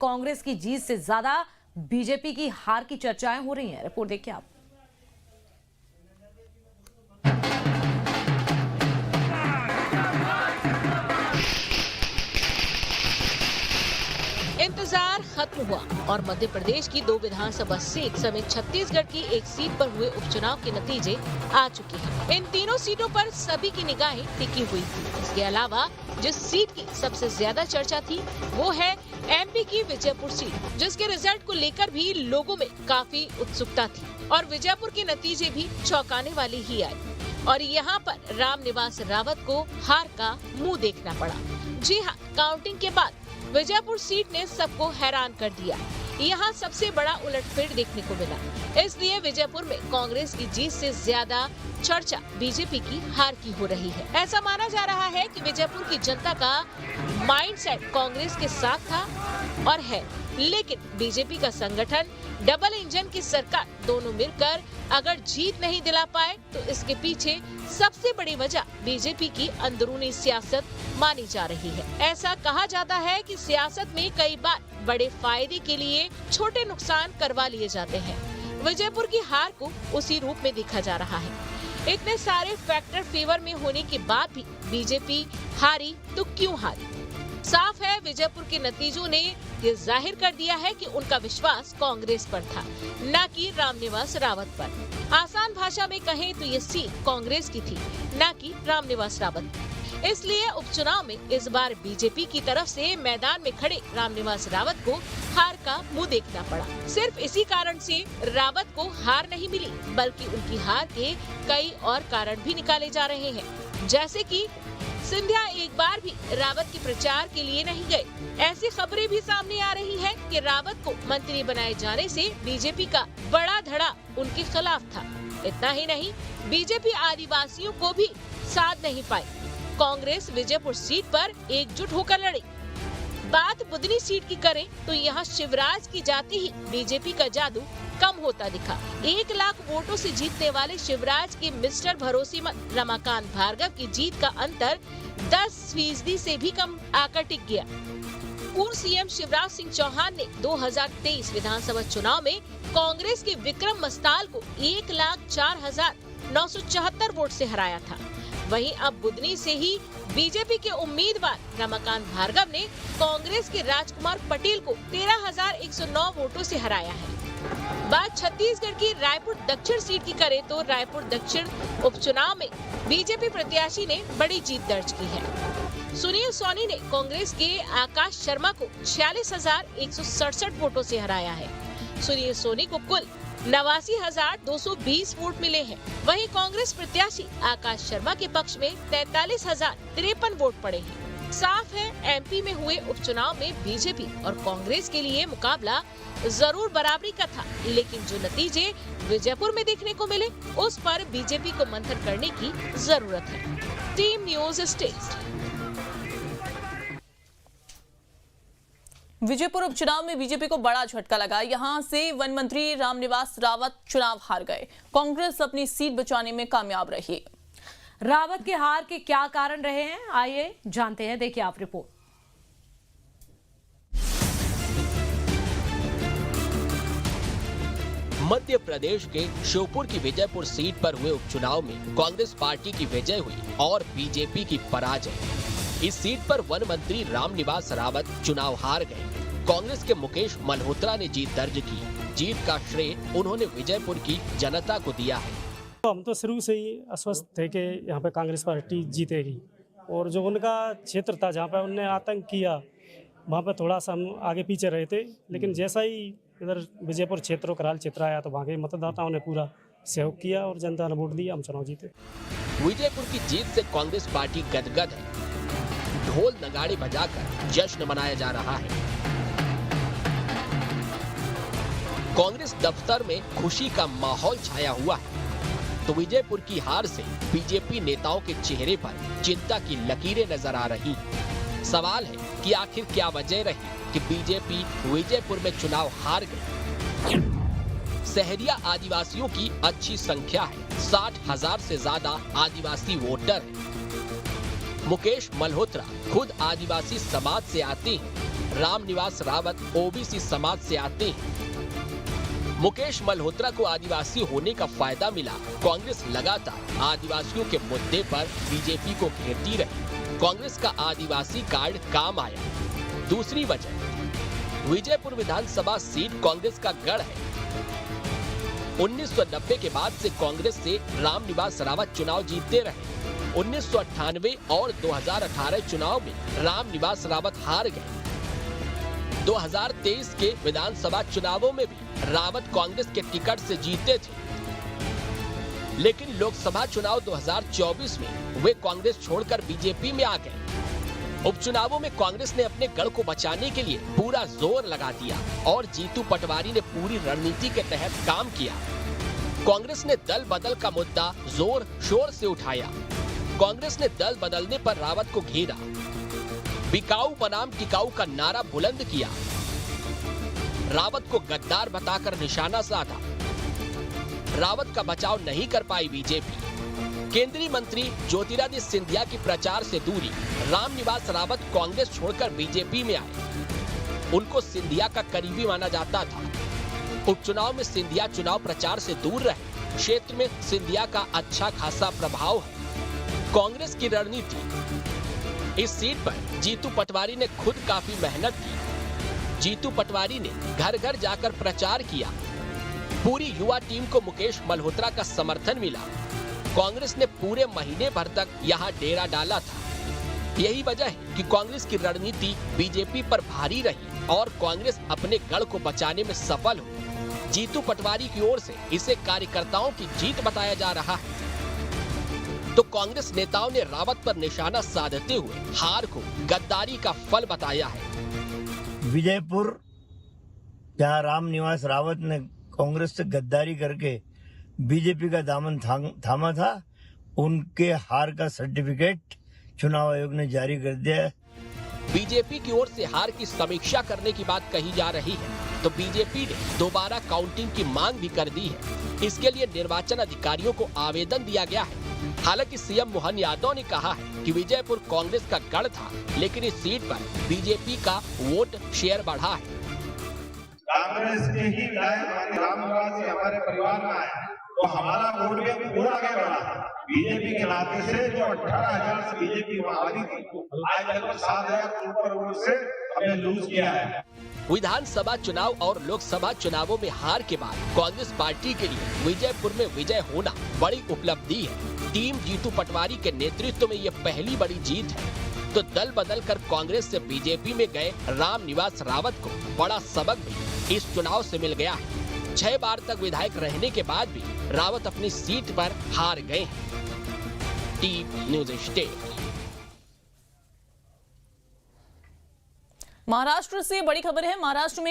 कांग्रेस की जीत से ज्यादा बीजेपी की हार की चर्चाएं हो रही हैं। रिपोर्ट देखिए आप। इंतजार खत्म हुआ और मध्य प्रदेश की 2 विधानसभा सीट समेत छत्तीसगढ़ की एक सीट पर हुए उपचुनाव के नतीजे आ चुके हैं। इन तीनों सीटों पर सभी की निगाहें टिकी हुई थी। इसके अलावा जिस सीट की सबसे ज्यादा चर्चा थी वो है एमपी की विजयपुर सीट, जिसके रिजल्ट को लेकर भी लोगों में काफी उत्सुकता थी और विजयपुर के नतीजे भी चौंकाने वाले ही आए और यहाँ पर रामनिवास रावत को हार का मुंह देखना पड़ा। जी हाँ, काउंटिंग के बाद विजयपुर सीट ने सबको हैरान कर दिया। यहाँ सबसे बड़ा उलटफेर देखने को मिला। इसलिए विजयपुर में कांग्रेस की जीत से ज्यादा चर्चा बीजेपी की हार की हो रही है। ऐसा माना जा रहा है कि विजयपुर की जनता का माइंडसेट कांग्रेस के साथ था और है, लेकिन बीजेपी का संगठन, डबल इंजन की सरकार दोनों मिलकर अगर जीत नहीं दिला पाए तो इसके पीछे सबसे बड़ी वजह बीजेपी की अंदरूनी सियासत मानी जा रही है। ऐसा कहा जाता है कि सियासत में कई बार बड़े फायदे के लिए छोटे नुकसान करवा लिए जाते हैं। विजयपुर की हार को उसी रूप में देखा जा रहा है। इतने सारे फैक्टर फेवर में होने के बाद भी बीजेपी हारी तो क्यों हारी? साफ है, विजयपुर के नतीजों ने ये जाहिर कर दिया है कि उनका विश्वास कांग्रेस पर था, न कि रामनिवास रावत पर। आसान भाषा में कहें तो ये सीट कांग्रेस की थी, न कि रामनिवास रावत। इसलिए उपचुनाव में इस बार बीजेपी की तरफ से मैदान में खड़े रामनिवास रावत को हार का मुंह देखना पड़ा। सिर्फ इसी कारण से रावत को हार नहीं मिली, बल्कि उनकी हार के कई और कारण भी निकाले जा रहे हैं। जैसे कि सिंधिया एक बार भी रावत के प्रचार के लिए नहीं गए। ऐसी खबरें भी सामने आ रही है कि रावत को मंत्री बनाए जाने से बीजेपी का बड़ा धड़ा उनके खिलाफ था। इतना ही नहीं, बीजेपी आदिवासियों को भी साथ नहीं पाई। कांग्रेस विजयपुर सीट पर एकजुट होकर लड़ी। बात बुदनी सीट की करें तो यहाँ शिवराज की जाते ही बीजेपी का जादू कम होता दिखा। 1 लाख वोटों से जीतने वाले शिवराज के मिस्टर भरोसेमंद रमाकांत भार्गव की जीत का अंतर 10% से भी कम आकर टिक गया। पूर्व सीएम शिवराज सिंह चौहान ने 2023 विधानसभा चुनाव में कांग्रेस के विक्रम मस्ताल को 1,04,974 वोट से हराया था। वहीं अब बुदनी से ही बीजेपी के उम्मीदवार रमाकांत भार्गव ने कांग्रेस के राजकुमार पटेल को 13,109 वोटों से हराया है। बात छत्तीसगढ़ की रायपुर दक्षिण सीट की करें तो रायपुर दक्षिण उपचुनाव में बीजेपी प्रत्याशी ने बड़ी जीत दर्ज की है। सुनील सोनी ने कांग्रेस के आकाश शर्मा को 46,167 वोटों से हराया है। सुनील सोनी को कुल 89,220 वोट मिले हैं। वहीं कांग्रेस प्रत्याशी आकाश शर्मा के पक्ष में 43,053 वोट पड़े हैं। साफ है, एमपी में हुए उपचुनाव में बीजेपी और कांग्रेस के लिए मुकाबला जरूर बराबरी का था, लेकिन जो नतीजे विजयपुर में देखने को मिले उस पर बीजेपी को मंथन करने की जरूरत है। Team news state. विजयपुर उपचुनाव में बीजेपी को बड़ा झटका लगा। यहां से वन मंत्री रामनिवास रावत चुनाव हार गए। कांग्रेस अपनी सीट बचाने में कामयाब रही। रावत के हार के क्या कारण रहे हैं, आइए जानते हैं। देखिए आप रिपोर्ट। मध्य प्रदेश के श्योपुर की विजयपुर सीट पर हुए उपचुनाव में कांग्रेस पार्टी की विजय हुई और बीजेपी की पराजय। इस सीट पर वन मंत्री रामनिवास रावत चुनाव हार गए। कांग्रेस के मुकेश मल्होत्रा ने जीत दर्ज की। जीत का श्रेय उन्होंने विजयपुर की जनता को दिया है। हम तो शुरू से ही आश्वस्त थे कि यहाँ पे कांग्रेस पार्टी जीतेगी और जो उनका क्षेत्र था जहाँ पे उनने आतंक किया वहाँ पे थोड़ा सा हम आगे पीछे रहे थे, लेकिन जैसा ही इधर विजयपुर क्षेत्र कराल क्षेत्र आया तो वहाँ के मतदाताओं ने पूरा सहयोग किया और जनता ने वोट दिया, हम चुनाव जीते। विजयपुर की जीत से कांग्रेस पार्टी गदगद है। ढोल नगाड़े बजाकर जश्न मनाया जा रहा है। कांग्रेस दफ्तर में खुशी का माहौल छाया हुआ है तो विजयपुर की हार से बीजेपी नेताओं के चेहरे पर चिंता की लकीरें नजर आ रही। सवाल है कि आखिर क्या वजह रही कि बीजेपी विजयपुर में चुनाव हार गई। सहरिया आदिवासियों की अच्छी संख्या है। 60,000 से ज्यादा आदिवासी वोटर हैं। मुकेश मल्होत्रा खुद आदिवासी समाज से आते हैं। रामनिवास रावत ओबीसी समाज से आते हैं। मुकेश मल्होत्रा को आदिवासी होने का फायदा मिला। कांग्रेस लगातार आदिवासियों के मुद्दे पर बीजेपी को घेरती रही। कांग्रेस का आदिवासी कार्ड काम आया। दूसरी वजह, विजयपुर विधानसभा सीट कांग्रेस का गढ़ है। 1990 के बाद से कांग्रेस से रामनिवास रावत चुनाव जीतते रहे। 1998 और 2018 चुनाव में रामनिवास रावत हार गए। 2023 के विधानसभा चुनावों में भी रावत कांग्रेस के टिकट से जीते थे, लेकिन लोकसभा चुनाव 2024 में वे कांग्रेस छोड़कर बीजेपी में आ गए। उपचुनावों में कांग्रेस ने अपने गढ़ को बचाने के लिए पूरा जोर लगा दिया और जीतू पटवारी ने पूरी रणनीति के तहत काम किया। कांग्रेस ने दल बदल का मुद्दा जोर शोर से उठाया। कांग्रेस ने दल बदलने पर रावत को घेरा। बिकाऊ बनाम टिकाऊ का नारा बुलंद किया। रावत को गद्दार बताकर निशाना साधा। रावत का बचाव नहीं कर पाई बीजेपी। केंद्रीय मंत्री ज्योतिरादित्य सिंधिया की प्रचार से दूरी, रामनिवास रावत कांग्रेस छोड़कर बीजेपी में आए। उनको सिंधिया का करीबी माना जाता था। उपचुनाव में सिंधिया चुनाव प्रचार से दूर रहे। क्षेत्र में सिंधिया का अच्छा खासा प्रभाव है। कांग्रेस की रणनीति, इस सीट पर जीतू पटवारी ने खुद काफी मेहनत की। जीतू पटवारी ने घर घर जाकर प्रचार किया। पूरी युवा टीम को मुकेश मल्होत्रा का समर्थन मिला। कांग्रेस ने पूरे महीने भर तक यहाँ डेरा डाला था। यही वजह है कि कांग्रेस की रणनीति बीजेपी पर भारी रही और कांग्रेस अपने गढ़ को बचाने में सफल हुई। जीतू पटवारी की ओर से इसे कार्यकर्ताओं की जीत बताया जा रहा है, तो कांग्रेस नेताओं ने रावत पर निशाना साधते हुए हार को गद्दारी का फल बताया है। विजयपुर, जहां रामनिवास रावत ने कांग्रेस से गद्दारी करके बीजेपी का दामन थामा था, उनके हार का सर्टिफिकेट चुनाव आयोग ने जारी कर दिया है। बीजेपी की ओर से हार की समीक्षा करने की बात कही जा रही है, तो बीजेपी ने दोबारा काउंटिंग की मांग भी कर दी है। इसके लिए निर्वाचन अधिकारियों को आवेदन दिया गया है। हालांकि सीएम मोहन यादव ने कहा है कि विजयपुर कांग्रेस का गढ़ था, लेकिन इस सीट पर बीजेपी का वोट शेयर बढ़ा है। कांग्रेस के ही विधायक रामनिवास जी हमारे परिवार में आए, तो हमारा वोट भी पूरा आगे बढ़ा। बीजेपी के नाते से जो 18,000 से बीजेपी हमारी थी, आज लगभग 7,000 ऊपर वोट से हमने लूज किया है। विधानसभा चुनाव और लोकसभा चुनावों में हार के बाद कांग्रेस पार्टी के लिए विजयपुर में विजय होना बड़ी उपलब्धि है। टीम जीतू पटवारी के नेतृत्व में ये पहली बड़ी जीत है। तो दल बदल कर कांग्रेस से बीजेपी में गए रामनिवास रावत को बड़ा सबक भी इस चुनाव से मिल गया है। 6 बार तक विधायक रहने के बाद भी रावत अपनी सीट पर हार गए हैं। Team news state. महाराष्ट्र से बड़ी खबर है। महाराष्ट्र में